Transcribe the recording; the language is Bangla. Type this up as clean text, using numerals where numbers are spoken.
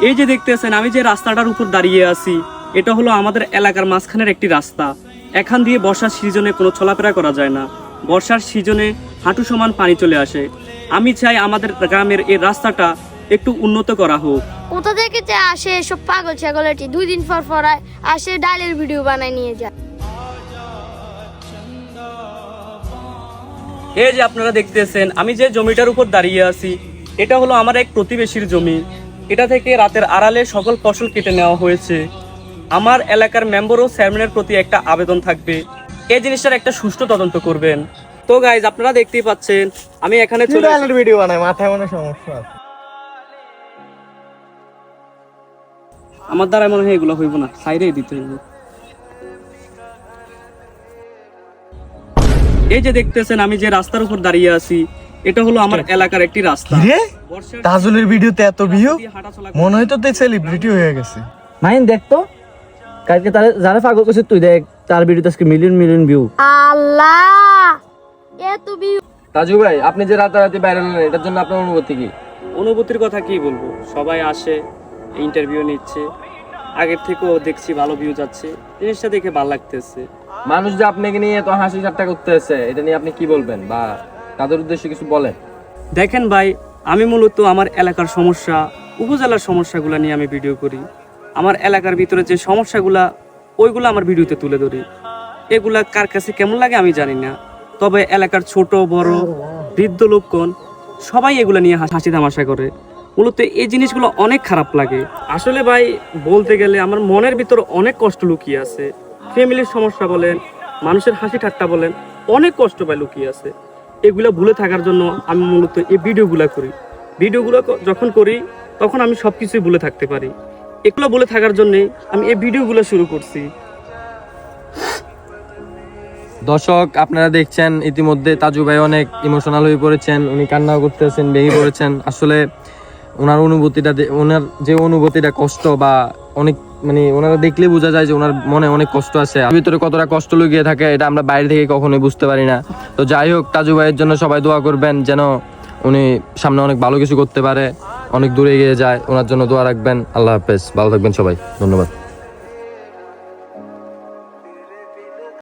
এই যে দেখতেছেন আমি যে রাস্তাটার উপর দাঁড়িয়ে আছি, এটা হলো আমাদের এলাকার মাঝখানের একটি রাস্তা। এখান দিয়ে বর্ষার সিজনে কোনো চলাফেরা করা যায় না। বর্ষার সিজনে হাঁটু সমান পানি চলে আসে। আমি চাই আমাদের গ্রামের এই রাস্তাটা একটু উন্নত করা হোক। কোথা থেকে যে আসে সব পাগল ছাগলেটি 2 দিন পর পর আসে ডালের ভিডিও বানায় নিয়ে যায়। এই যে আপনারা দেখতেছেন আমি যে জমিটার উপর দাঁড়িয়ে আছি, এটা হলো আমার এক প্রতিবেশীর জমি। এটা থেকে রাতের আড়ালে সকল ফসল কেটে নেওয়া হয়েছে। আমার এলাকার মেম্বার ও চেয়ারম্যানের প্রতি একটা আবেদন থাকবে, এই জিনিসটার একটা সুষ্ঠু তদন্ত করবেন। তো গাইজ আপনারা দেখতেই পাচ্ছেন আমি এখানে চলে ভিডিও বানাই, মাথায় মনে সমস্যা আছে। আমার দ্বারা মনে হয় এগুলো হইব না, সাইডে দিতে হইব। এই যে দেখতেছেন আমি যে রাস্তার উপর দাঁড়িয়ে আছি, এটা হলো আমার এলাকার একটি রাস্তা। তাজুলের ভিডিওতে এত ভিউ, মনে হয় তো সেলিব্রিটি হয়ে গেছে। মাইন দেখ তো, কালকে তারে যারা পাগল করছে তুই দেখ, তার ভিডিওতে আজকে মিলিয়ন মিলিয়ন ভিউ। আল্লাহ, এত ভিউ। তাজু ভাই, আপনি যে রাতারাতি বাইরে হলেন, এটার জন্য আপনার অনুভূতি কি? অনুভূতির কথা কি বলবো, সবাই আসে ইন্টারভিউ নিচ্ছে, আগের থেকেও দেখছি ভালো ভিউ যাচ্ছে, জিনিসটা দেখে ভালো লাগতেছে। মানুষ যে আপনাকে নিয়ে এত হাসি ঠাট্টা করতেছে, এটা নিয়ে আপনি কি বলবেন বা তাদের উদ্দেশ্যে কিছু বলেন? দেখেন ভাই, আমি মূলত আমার এলাকার সমস্যা, উপজেলার সমস্যাগুলো নিয়ে আমি ভিডিও করি। আমার এলাকার ভিতরে যে সমস্যাগুলা, ওইগুলো আমার ভিডিওতে তুলে ধরি। এগুলা কার কাছে কেমন লাগে আমি জানি না, তবে এলাকার ছোট বড় বৃদ্ধ লোকগণ সবাই এগুলো নিয়ে হাসি তামাশা করে। মূলত এই জিনিসগুলো অনেক খারাপ লাগে। আসলে ভাই বলতে গেলে আমার মনের ভিতর অনেক কষ্ট লুকিয়ে আছে। ফ্যামিলির সমস্যা বলেন, মানুষের হাসি ঠাট্টা বলেন, অনেক কষ্ট পায় লুকিয়ে আছে। এগুলো ভুলে থাকার জন্য আমি মূলত এই ভিডিওগুলো করি। ভিডিওগুলো যখন করি তখন আমি সব কিছুই ভুলে থাকতে পারি। এগুলো ভুলে থাকার জন্যই আমি এই ভিডিওগুলো শুরু করছি। দর্শক, আপনারা দেখছেন ইতিমধ্যে তাজু ভাই অনেক ইমোশনাল হয়ে পড়েছেন, উনি কান্নাও করতেছেন, ভেঙে পড়েছেন। আসলে ওনার অনুভূতিটা, ওনার যে অনুভূতিটা কষ্ট বা অনেক মানে ওনারা দেখলে বোঝা যায় যে ওনার মনে অনেক কষ্ট আছে, ভিতরে কতটা কষ্ট লুকিয়ে থাকে এটা আমরা বাইরে থেকে কখনোই বুঝতে পারি না। তো যাই হোক, তাজু ভাইয়ের জন্য সবাই দোয়া করবেন যেন উনি সামনে অনেক ভালো কিছু করতে পারে, অনেক দূরে এগিয়ে যায়। ওনার জন্য দোয়া রাখবেন। আল্লাহ হাফেজ, ভালো থাকবেন সবাই, ধন্যবাদ।